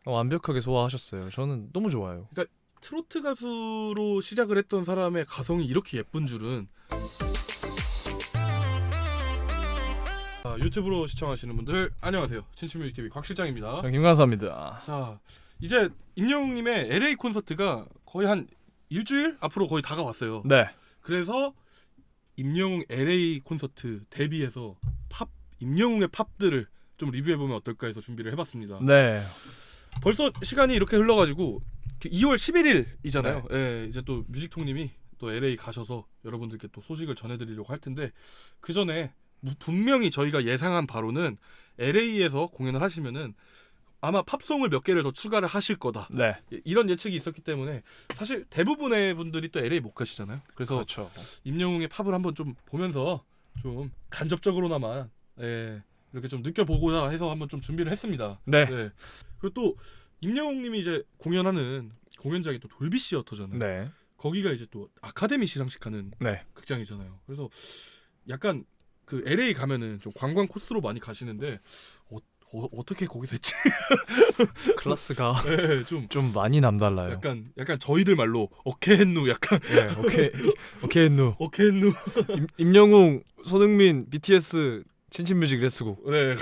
완벽하게 소화하셨어요. 저는 너무 좋아요. 그러니까 트로트 가수로 시작을 했던 사람의 가성이 이렇게 예쁜 줄은. 유튜브로 시청하시는 분들 안녕하세요. 진심뮤직TV 곽 실장입니다. 전 김관사입니다. 자, 이제 임영웅님의 LA 콘서트가 거의 한 일주일 앞으로 거의 다가왔어요. 네. 그래서 임영웅 LA 콘서트 대비해서 임영웅의 팝들을 좀 리뷰해보면 어떨까 해서 준비를 해봤습니다. 네. 벌써 시간이 이렇게 흘러가지고 2월 11일이잖아요. 예, 이제 또 뮤직통님이 또 LA 가셔서 여러분들께 또 소식을 전해드리려고 할 텐데, 그 전에 분명히 저희가 예상한 바로는 LA에서 공연을 하시면은 아마 팝송을 몇 개를 더 추가를 하실 거다. 네. 이런 예측이 있었기 때문에 사실 대부분의 분들이 또 LA 못 가시잖아요. 그래서 그렇죠. 임영웅의 팝을 한번 좀 보면서 좀 간접적으로나마 이렇게 좀 느껴보고자 해서 한번 좀 준비를 했습니다. 네. 그리고 또 임영웅님이 이제 공연하는 공연장이 또 돌비 시어터잖아요. 네. 거기가 이제 또 아카데미 시상식하는 네. 극장이잖아요. 그래서 약간 그 LA 가면은 좀 관광 코스로 많이 가시는데 어떻게 거기서 했지? 클래스가 네, 좀 많이 남달라요. 약간 저희들 말로 어케헨누 약간 네. 오케이 누. 어케헨누. 임영웅, 손흥민, BTS 친친뮤직 레츠고. 네.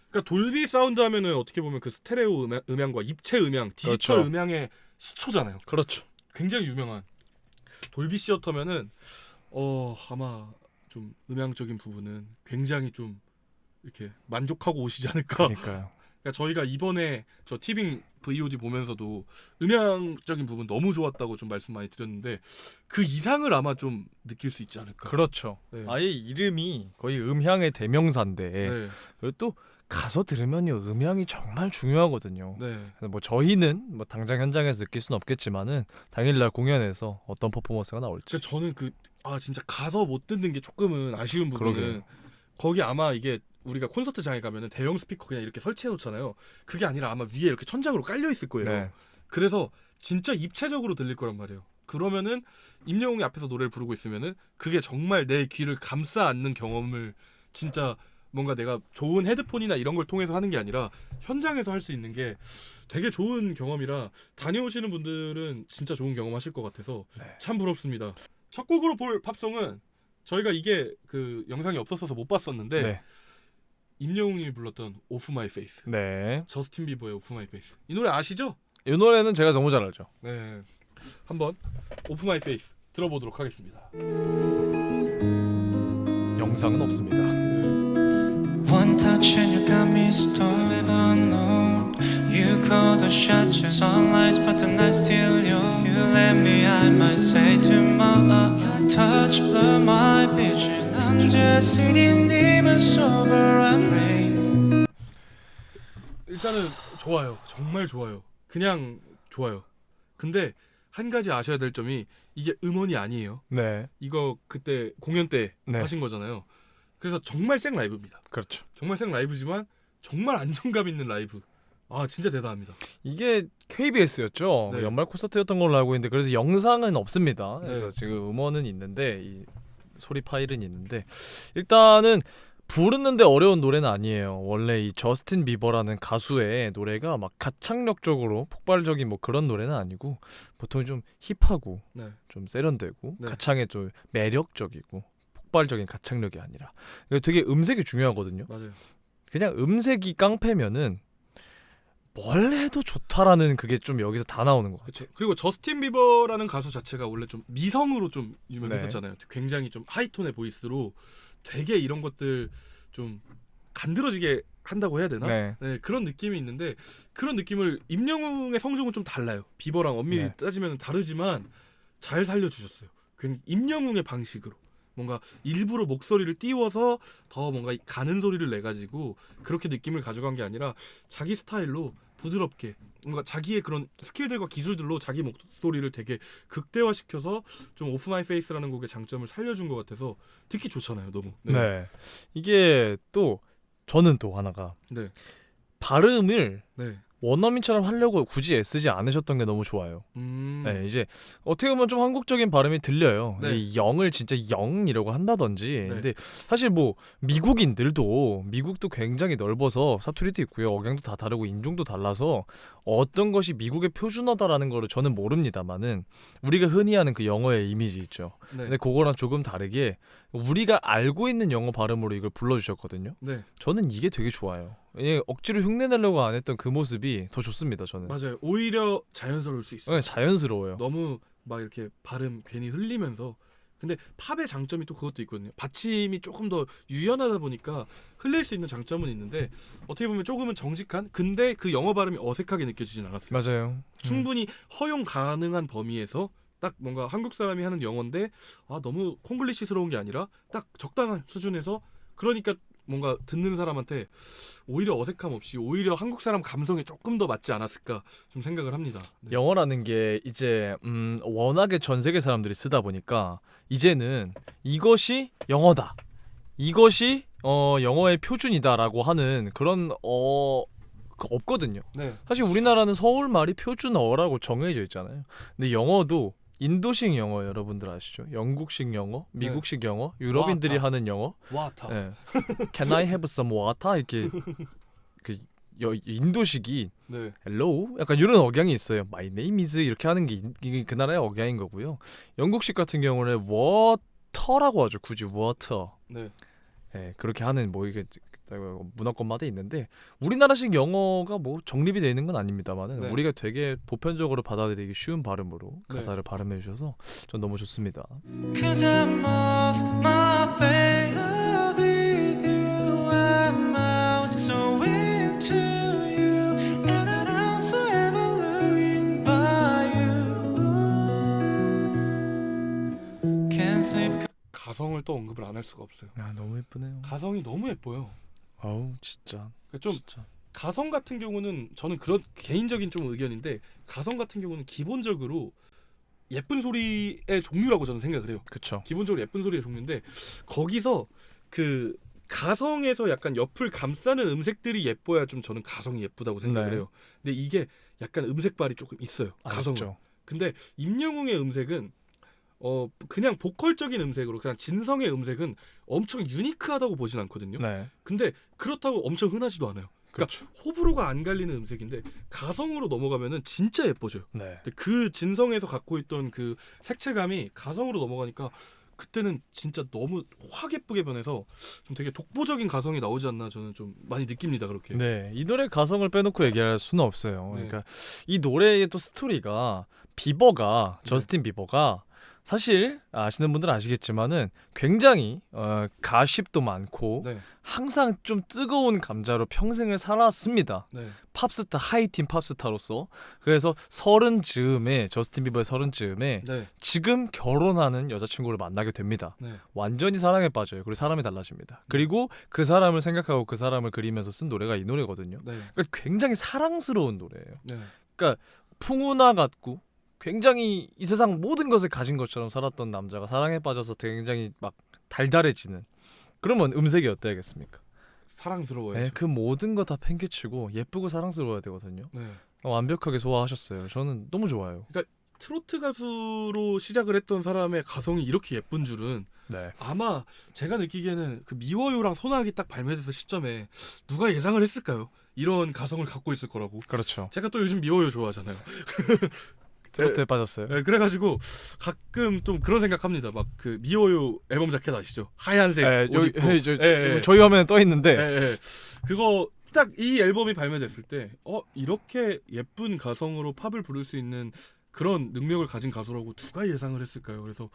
그러니까 돌비 사운드 하면은 어떻게 보면 그 스테레오 음향과 입체 음향, 디지털 그렇죠. 음향의 시초잖아요. 그렇죠. 굉장히 유명한 돌비 시어터면은 아마 좀 음향적인 부분은 굉장히 좀 이렇게 만족하고 오시지 않을까. 그러니까요. 그러니까 저희가 이번에 저 티빙 VOD 보면서도 음향적인 부분 너무 좋았다고 좀 말씀 많이 드렸는데 그 이상을 아마 좀 느낄 수 있지 않을까. 그렇죠. 네. 아예 이름이 거의 음향의 대명사인데 네. 그리고 또 가서 들으면요 음향이 정말 중요하거든요. 네. 뭐 저희는 뭐 당장 현장에서 느낄 수는 없겠지만은 당일날 공연에서 어떤 퍼포먼스가 나올지. 그러니까 저는 진짜 가서 못 듣는 게 조금은 아쉬운 부분은 그러게요. 거기 아마 이게 우리가 콘서트장에 가면은 대형 스피커 그냥 이렇게 설치해 놓잖아요. 그게 아니라 아마 위에 이렇게 천장으로 깔려 있을 거예요. 네. 그래서 진짜 입체적으로 들릴 거란 말이에요. 그러면은 임영웅이 앞에서 노래를 부르고 있으면은 그게 정말 내 귀를 감싸 안는 경험을 진짜 뭔가 내가 좋은 헤드폰이나 이런 걸 통해서 하는 게 아니라 현장에서 할 수 있는 게 되게 좋은 경험이라 다녀오시는 분들은 진짜 좋은 경험하실 것 같아서 네. 참 부럽습니다. 첫 곡으로 볼 팝송은 저희가 이게 그 영상이 없었어서 못 봤었는데 네. 임영웅님이 불렀던 Off My Face, 네. 저스틴 비버의 Off My Face. 이 노래 아시죠? 이 노래는 제가 너무 잘 알죠. 네, 한번 Off My Face 들어보도록 하겠습니다. 영상은 없습니다. One touch and you got me storming unknown. You call the shots, sunlight, but the night still young. You let me, I might say tomorrow. Your touch blur my vision. I'm just sitting even sober and great. 일단은 좋아요. 정말 좋아요. 그냥 좋아요. 근데 한 가지 아셔야 될 점이 이게 음원이 아니에요. 네. 이거 그때 공연 때 네. 하신 거잖아요. 그래서 정말 생 라이브입니다. 그렇죠. 정말 생 라이브지만 정말 안정감 있는 라이브. 아 진짜 대단합니다. 이게 KBS였죠. 네. 연말 콘서트였던 걸로 알고 있는데 그래서 영상은 없습니다. 그래서 네. 지금 음원은 있는데 이 소리 파일은 있는데 일단은 부르는데 어려운 노래는 아니에요. 원래 이 저스틴 비버라는 가수의 노래가 막 가창력적으로 폭발적인 뭐 그런 노래는 아니고 보통 좀 힙하고 네. 좀 세련되고 네. 가창에 좀 매력적이고 폭발적인 가창력이 아니라 되게 음색이 중요하거든요. 맞아요. 그냥 음색이 깡패면은 뭘 해도 좋다라는 그게 좀 여기서 다 나오는 것 같아요. 그렇죠. 그리고 저스틴 비버라는 가수 자체가 원래 좀 미성으로 좀 유명했었잖아요. 네. 굉장히 좀 하이톤의 보이스로 되게 이런 것들 좀 간드러지게 한다고 해야 되나? 네. 네, 그런 느낌이 있는데 그런 느낌을 임영웅의 성종은 좀 달라요. 비버랑 엄밀히 네. 따지면 다르지만 잘 살려주셨어요. 임영웅의 방식으로 뭔가 일부러 목소리를 띄워서 더 뭔가 가는 소리를 내가지고 그렇게 느낌을 가져간 게 아니라 자기 스타일로 부드럽게 뭔가 자기의 그런 스킬들과 기술들로 자기 목소리를 되게 극대화시켜서 좀 오프 마이 페이스라는 곡의 장점을 살려준 것 같아서 듣기 좋잖아요. 너무. 네. 이게 또 저는 또 하나가 네. 발음을 네. 원어민처럼 하려고 굳이 애쓰지 않으셨던 게 너무 좋아요. 네, 이제 어떻게 보면 좀 한국적인 발음이 들려요. 네. 이 영을 진짜 영이라고 한다든지. 네. 근데 사실 뭐 미국도 굉장히 넓어서 사투리도 있고요. 억양도 다 다르고 인종도 달라서 어떤 것이 미국의 표준어다라는 거를 저는 모릅니다만은 우리가 흔히 하는 그 영어의 이미지 있죠. 네. 근데 그거랑 조금 다르게 우리가 알고 있는 영어 발음으로 이걸 불러주셨거든요. 네. 저는 이게 되게 좋아요. 예, 억지로 흉내내려고 안 했던 그 모습이 더 좋습니다. 저는. 맞아요. 오히려 자연스러울 수 있어요. 네, 자연스러워요. 너무 막 이렇게 발음 괜히 흘리면서. 근데 팝의 장점이 또 그것도 있거든요. 받침이 조금 더 유연하다 보니까 흘릴 수 있는 장점은 있는데 어떻게 보면 조금은 정직한 근데 그 영어 발음이 어색하게 느껴지진 않았어요. 맞아요. 충분히 허용 가능한 범위에서 딱 뭔가 한국 사람이 하는 영어인데 너무 콩글리시스러운 게 아니라 딱 적당한 수준에서 그러니까 뭔가 듣는 사람한테 오히려 어색함 없이 오히려 한국 사람 감성에 조금 더 맞지 않았을까 좀 생각을 합니다. 네. 영어라는 게 이제 워낙에 전 세계 사람들이 쓰다 보니까 이제는 이것이 영어다. 이것이 영어의 표준이다라고 하는 그런 없거든요. 네. 사실 우리나라는 서울말이 표준어라고 정해져 있잖아요. 근데 영어도 인도식 영어 여러분들 아시죠? 영국식 영어, 미국식 영어, 유럽인들이 와타. 하는 영어. 와타. 예. Can I have some water? 이렇게 그 인도식이 네. hello? 약간 이런 억양이 있어요. My name is 이렇게 하는 게 이게 그 나라의 억양인 거고요. 영국식 같은 경우는 water라고 하죠. 굳이 water. 네. 예, 그렇게 하는 뭐 이게 문화권마다 있는데 우리나라식 영어가 뭐 정립이 되어 있는 건 아닙니다만은 네. 우리가 되게 보편적으로 받아들이기 쉬운 발음으로 네. 가사를 발음해 주셔서 전 너무 좋습니다. Cause I'm off my face. Love with you, I'm out. So into you, and I'm forever living by you. Can't sleep. 가성을 또 언급을 안 할 수가 없어요. 아 너무 예쁘네요. 가성이 너무 예뻐요. 아우 진짜. 그러니까 좀 진짜. 가성 같은 경우는 저는 그런 개인적인 좀 의견인데 가성 같은 경우는 기본적으로 예쁜 소리의 종류라고 저는 생각을 해요. 그쵸. 기본적으로 예쁜 소리의 종류인데 거기서 그 가성에서 약간 옆을 감싸는 음색들이 예뻐야 좀 저는 가성이 예쁘다고 생각을 네. 해요. 근데 이게 약간 음색발이 조금 있어요. 가성은. 아쉽죠. 근데 임영웅의 음색은 그냥 보컬적인 음색으로 그냥 진성의 음색은 엄청 유니크하다고 보진 않거든요. 네. 근데 그렇다고 엄청 흔하지도 않아요. 그러니까 그렇죠. 호불호가 안 갈리는 음색인데 가성으로 넘어가면은 진짜 예뻐져요. 네. 근데 그 진성에서 갖고 있던 그 색채감이 가성으로 넘어가니까 그때는 진짜 너무 확 예쁘게 변해서 좀 되게 독보적인 가성이 나오지 않나 저는 좀 많이 느낍니다. 그렇게. 네, 이 노래 가성을 빼놓고 얘기할 수는 없어요. 네. 그러니까 이 노래의 또 스토리가 비버가 네. 저스틴 비버가 사실 아시는 분들은 아시겠지만은 굉장히 가십도 많고 네. 항상 좀 뜨거운 감자로 평생을 살았습니다. 네. 팝스타 하이틴 팝스타로서. 그래서 30즈음에 저스틴 비버의 30즈음에 네. 지금 결혼하는 여자친구를 만나게 됩니다. 네. 완전히 사랑에 빠져요. 그리고 사람이 달라집니다. 그리고 그 사람을 생각하고 그 사람을 그리면서 쓴 노래가 이 노래거든요. 네. 그러니까 굉장히 사랑스러운 노래예요. 네. 풍우나 같고 굉장히 이 세상 모든 것을 가진 것처럼 살았던 남자가 사랑에 빠져서 굉장히 막 달달해지는 그러면 음색이 어때야겠습니까? 사랑스러워요. 네, 그 모든 거 다 팽개치고 예쁘고 사랑스러워야 되거든요. 네. 완벽하게 소화하셨어요. 저는 너무 좋아요. 트로트 가수로 시작을 했던 사람의 가성이 이렇게 예쁜 줄은 네. 아마 제가 느끼기에는 그 미워요랑 소나기 딱 발매됐을 시점에 누가 예상을 했을까요? 이런 가성을 갖고 있을 거라고. 그렇죠. 제가 또 요즘 미워요 좋아하잖아요. 트로트에 빠졌어요. 네, 그래가지고 가끔 좀 그런 생각합니다. 막 그 미워요 앨범 자켓 아시죠? 하얀색 네, 옷 입고. 저희 화면에 떠 있는데 예. 그거 딱 이 앨범이 발매됐을 때 이렇게 예쁜 가성으로 팝을 부를 수 있는 그런 능력을 가진 가수라고 누가 예상을 했을까요? 그래서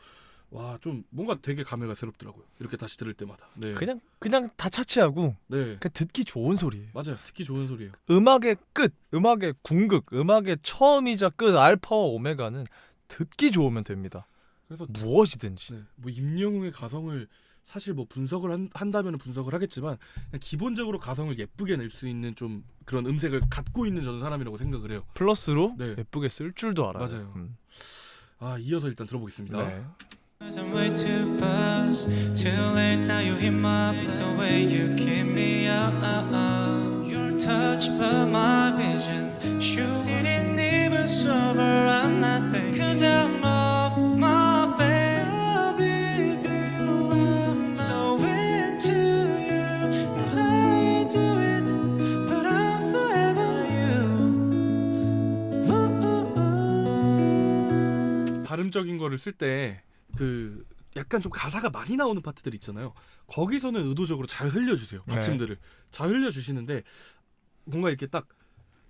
와 좀 뭔가 되게 감회가 새롭더라고요. 이렇게 다시 들을 때마다. 네. 그냥 다 차치하고 네. 그냥 듣기 좋은 소리예요. 맞아요. 듣기 좋은 소리예요. 음악의 끝, 음악의 궁극, 음악의 처음이자 끝 알파와 오메가는 듣기 좋으면 됩니다. 그래서 무엇이든지. 네, 뭐 임영웅의 가성을 사실 뭐 분석을 한다면 분석을 하겠지만 그냥 기본적으로 가성을 예쁘게 낼 수 있는 좀 그런 음색을 갖고 있는 저는 사람이라고 생각을 해요. 플러스로 네. 예쁘게 쓸 줄도 알아요. 맞아요. 이어서 일단 들어보겠습니다. 네. Cause I'm way too buzzed. Too late now, you hit my beat. The way you keep me out. Your touch blurred my vision. 발음적인 거를 쓸 때 그 약간 좀 가사가 많이 나오는 파트들 있잖아요. 거기서는 의도적으로 잘 흘려주세요. 받침들을 잘 흘려주시는데 뭔가 이렇게 딱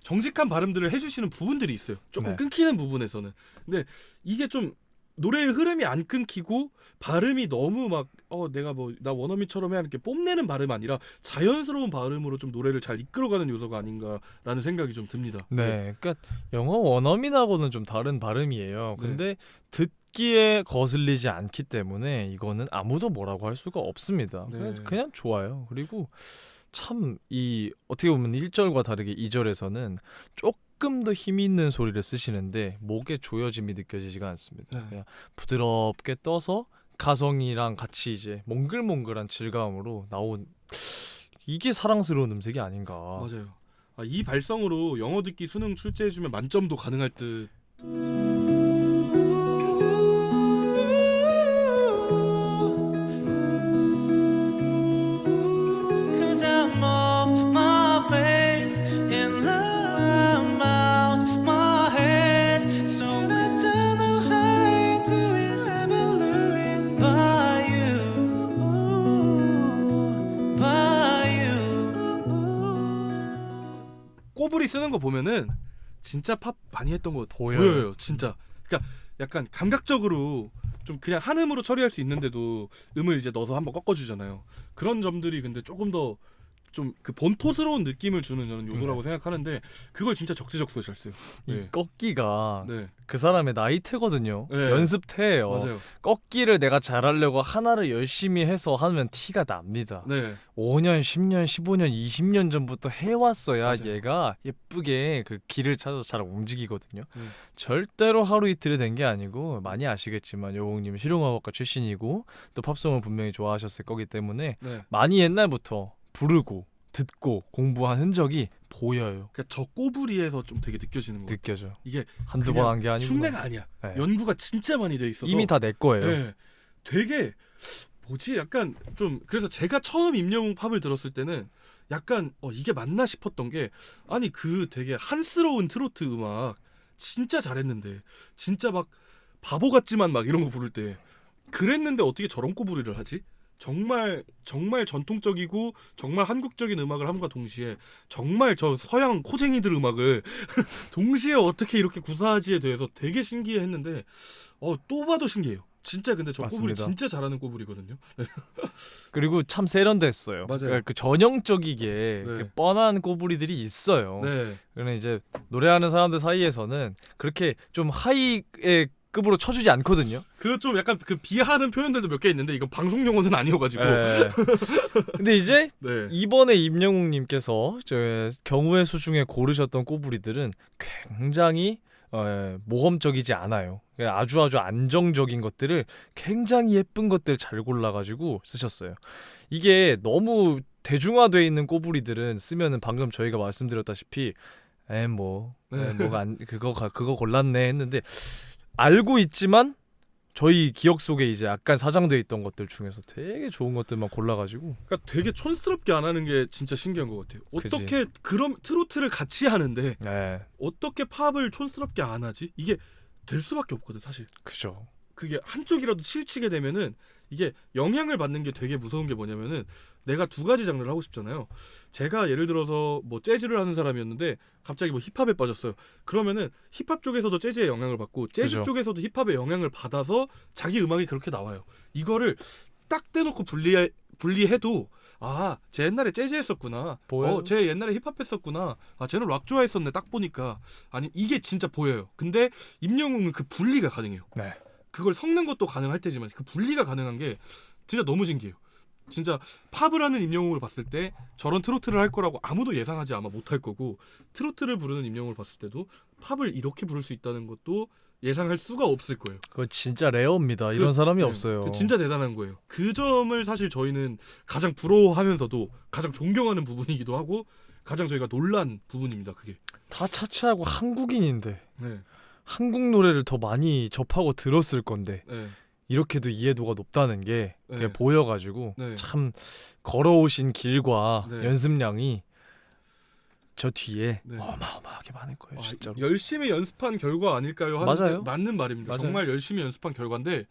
정직한 발음들을 해주시는 부분들이 있어요. 조금 네. 끊기는 부분에서는. 근데 이게 좀 노래의 흐름이 안 끊기고 발음이 너무 막 내가 뭐 나 원어민처럼 해야 이렇게 뽐내는 발음 아니라 자연스러운 발음으로 좀 노래를 잘 이끌어가는 요소가 아닌가라는 생각이 좀 듭니다. 네, 그러니까 영어 원어민하고는 좀 다른 발음이에요. 네. 근데 듣기에 거슬리지 않기 때문에 이거는 아무도 뭐라고 할 수가 없습니다. 네. 그냥 좋아요. 그리고 참 이 어떻게 보면 1절과 다르게 2절에서는 조금 더 힘 있는 소리를 쓰시는데 목에 조여짐이 느껴지지가 않습니다. 네. 그냥 부드럽게 떠서 가성이랑 같이 이제 몽글몽글한 질감으로 나온 이게 사랑스러운 음색이 아닌가. 맞아요. 이 발성으로 영어 듣기 수능 출제해주면 만점도 가능할 듯. Cause I'm off my face in love out my head. So I don't know how to evaluate by you, by you. 꼬부리 쓰는 거 보면은 진짜 팝 많이 했던 거 보여요. 보여요. 진짜. 그러니까 약간 감각적으로 좀 그냥 한음으로 처리할 수 있는데도 음을 이제 넣어서 한번 꺾어주잖아요. 그런 점들이 근데 조금 더 좀 그 본토스러운 느낌을 주는 저는 요소라고 생각하는데 그걸 진짜 적재적소에 잘 써요. 이 네. 꺾기가 네, 그 사람의 나이테거든요. 네. 연습태예요. 맞아요. 꺾기를 내가 잘하려고 하나를 열심히 해서 하면 티가 납니다. 네, 5년, 10년, 15년, 20년 전부터 해왔어야 맞아요. 얘가 예쁘게 그 길을 찾아서 잘 움직이거든요. 네. 절대로 하루 이틀에 된 게 아니고 많이 아시겠지만 여홍님 실용음악과 출신이고 또 팝송을 분명히 좋아하셨을 거기 때문에 네. 많이 옛날부터 부르고 듣고 공부한 흔적이 보여요. 그러니까 저 꼬부리에서 좀 되게 느껴지는 거. 느껴져. 이게 한두 그냥 번 한 게 아니고 흉내가 아니야. 네. 연구가 진짜 많이 돼 있어서 이미 다 내 거예요. 네. 되게 뭐지 약간 좀 그래서 제가 처음 임영웅 팝을 들었을 때는 약간 이게 맞나 싶었던 게 아니 그 되게 한스러운 트로트 음악 진짜 잘했는데 진짜 막 바보 같지만 막 이런 거 부를 때 그랬는데 어떻게 저런 꼬부리를 하지? 정말 전통적이고 정말 한국적인 음악을 함과 동시에 정말 저 서양 코쟁이들 음악을 동시에 어떻게 이렇게 구사하지에 대해서 되게 신기해했는데 또 봐도 신기해요. 진짜 근데 저 꼬부리 맞습니다. 진짜 잘하는 꼬부리거든요. 그리고 참 세련됐어요. 맞아요. 그러니까 그 전형적이게 네. 그 뻔한 꼬부리들이 있어요. 네, 그러나 이제 노래하는 사람들 사이에서는 그렇게 좀 하이의 급으로 쳐주지 않거든요. 그 좀 약간 그 비하하는 표현들도 몇 개 있는데 이건 방송 용어는 아니어가지고. 예. 근데 이제 네, 이번에 임영웅님께서 저 경우의 수 중에 고르셨던 꼬부리들은 굉장히 모험적이지 않아요. 아주 안정적인 것들을 굉장히 예쁜 것들 잘 골라가지고 쓰셨어요. 이게 너무 대중화되어 있는 꼬부리들은 쓰면은 방금 저희가 말씀드렸다시피 그거 골랐네 했는데 알고 있지만 저희 기억 속에 이제 약간 사장되어 있던 것들 중에서 되게 좋은 것들만 골라가지고 그러니까 되게 촌스럽게 안 하는 게 진짜 신기한 것 같아요. 어떻게 그런 트로트를 같이 하는데 네, 어떻게 팝을 촌스럽게 안 하지? 이게 될 수밖에 없거든 사실. 그죠. 그게 한쪽이라도 치우치게 되면은 이게 영향을 받는 게 되게 무서운 게 뭐냐면은 내가 두 가지 장르를 하고 싶잖아요. 제가 예를 들어서 뭐 재즈를 하는 사람이었는데 갑자기 뭐 힙합에 빠졌어요. 그러면은 힙합 쪽에서도 재즈의 영향을 받고 재즈 그죠. 쪽에서도 힙합의 영향을 받아서 자기 음악이 그렇게 나와요. 이거를 딱 떼놓고 분리해도 쟤 옛날에 재즈 했었구나. 보여요. 쟤 옛날에 힙합 했었구나. 쟤는 락 좋아했었네. 딱 보니까. 아니 이게 진짜 보여요. 근데 임영웅은 그 분리가 가능해요. 네. 그걸 섞는 것도 가능할 테지만 그 분리가 가능한 게 진짜 너무 신기해요. 진짜 팝을 하는 임영웅을 봤을 때 저런 트로트를 할 거라고 아무도 예상하지 아마 못할 거고 트로트를 부르는 임영웅을 봤을 때도 팝을 이렇게 부를 수 있다는 것도 예상할 수가 없을 거예요. 그거 진짜 레어입니다. 이런 사람이 없어요. 그 진짜 대단한 거예요. 그 점을 사실 저희는 가장 부러워하면서도 가장 존경하는 부분이기도 하고 가장 저희가 놀란 부분입니다. 그게. 다 차치하고 한국인인데 네. 한국 노래를 더 많이 접하고 들었을 건데 네. 이렇게도 이해도가 높다는 게 그게 네. 보여가지고 네. 참 걸어오신 길과 네. 연습량이 저 뒤에 네. 어마어마하게 많을 거예요, 진짜로. 열심히 연습한 결과 아닐까요? 하는데 맞아요. 맞는 말입니다. 맞아요. 정말 열심히 연습한 결과인데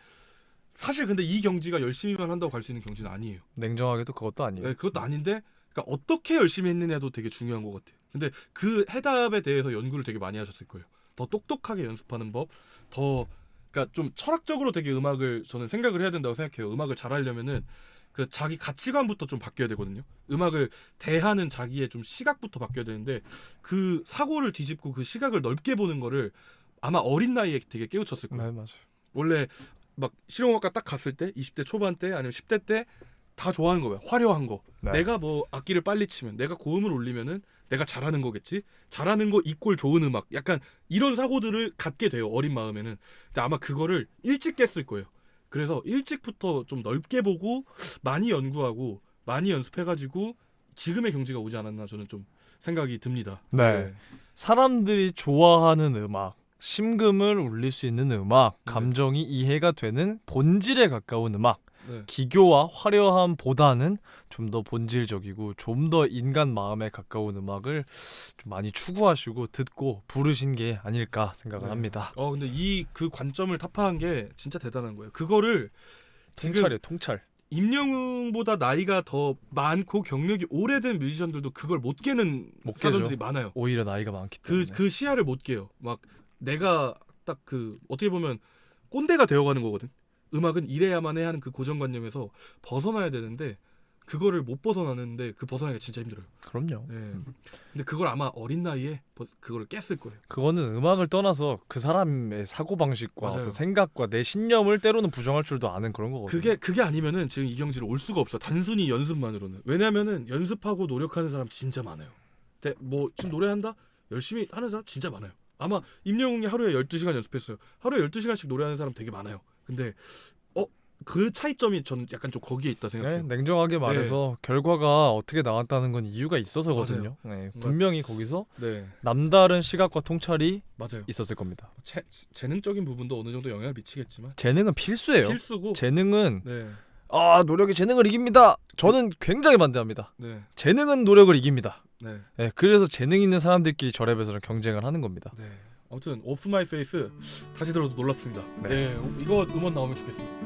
사실 근데 이 경지가 열심히만 한다고 갈 수 있는 경지는 아니에요. 냉정하게도 그것도 아니에요. 네, 그것도 아닌데 그러니까 어떻게 열심히 했느냐도 되게 중요한 것 같아요. 근데 그 해답에 대해서 연구를 되게 많이 하셨을 거예요. 더 똑똑하게 연습하는 법, 더 그러니까 좀 철학적으로 되게 음악을 저는 생각을 해야 된다고 생각해요. 음악을 잘하려면은 그 자기 가치관부터 좀 바뀌어야 되거든요. 음악을 대하는 자기의 좀 시각부터 바뀌어야 되는데 그 사고를 뒤집고 그 시각을 넓게 보는 거를 아마 어린 나이에 되게 깨우쳤을 거예요. 네, 맞아요. 원래 막 실용음악과 딱 갔을 때 20대 초반 때 아니면 10대 때 다 좋아하는 거예요. 화려한 거. 네. 내가 뭐 악기를 빨리 치면 내가 고음을 올리면은 내가 잘하는 거겠지. 잘하는 거 이꼴 좋은 음악. 약간 이런 사고들을 갖게 돼요. 어린 마음에는. 근데 아마 그거를 일찍 깼을 거예요. 그래서 일찍부터 좀 넓게 보고 많이 연구하고 많이 연습해가지고 지금의 경지가 오지 않았나 저는 좀 생각이 듭니다. 네. 사람들이 좋아하는 음악, 심금을 울릴 수 있는 음악, 네. 감정이 이해가 되는 본질에 가까운 음악, 네. 기교와 화려함보다는 좀 더 본질적이고 좀 더 인간 마음에 가까운 음악을 좀 많이 추구하시고 듣고 부르신 게 아닐까 생각을 네. 합니다. 근데 이 그 관점을 타파한 게 진짜 대단한 거예요. 그거를 지금 통찰이에요, 통찰. 임영웅보다 나이가 더 많고 경력이 오래된 뮤지션들도 그걸 못 깨는 못 사람들이 깨죠. 많아요. 오히려 나이가 많기 때문에. 그 시야를 못 깨요. 막 내가 딱 그 어떻게 보면 꼰대가 되어가는 거거든. 음악은 이래야만 해 하는 그 고정관념에서 벗어나야 되는데 그거를 못 벗어나는데 그 벗어나기가 진짜 힘들어요. 그럼요. 네. 근데 그걸 아마 어린 나이에 그거를 깼을 거예요. 그거는 음악을 떠나서 그 사람의 사고 방식과 맞아요. 어떤 생각과 내 신념을 때로는 부정할 줄도 아는 그런 거거든요. 그게 아니면은 지금 이 경지로 올 수가 없어. 단순히 연습만으로는. 왜냐면은 연습하고 노력하는 사람 진짜 많아요. 근데 뭐 지금 노래한다? 열심히 하는 사람 진짜 많아요. 아마 임영웅이 하루에 12시간 연습했어요. 하루에 12시간씩 노래하는 사람 되게 많아요. 근데 그 차이점이 저는 약간 좀 거기에 있다 네, 생각해요. 냉정하게 말해서 결과가 어떻게 나왔다는 건 이유가 있어서거든요. 네, 분명히 거기서 네, 남다른 시각과 통찰이 맞아요. 있었을 겁니다. 재능적인 부분도 어느 정도 영향을 미치겠지만 재능은 필수예요. 필수고. 재능은 네, 노력이 재능을 이깁니다. 저는 굉장히 반대합니다. 네, 재능은 노력을 이깁니다. 네, 네, 그래서 재능 있는 사람들끼리 저랩에서는 경쟁을 하는 겁니다. 네. 아무튼 오프 마이 페이스 다시 들어도 놀랍습니다. 네. 네, 이거 음원 나오면 좋겠습니다.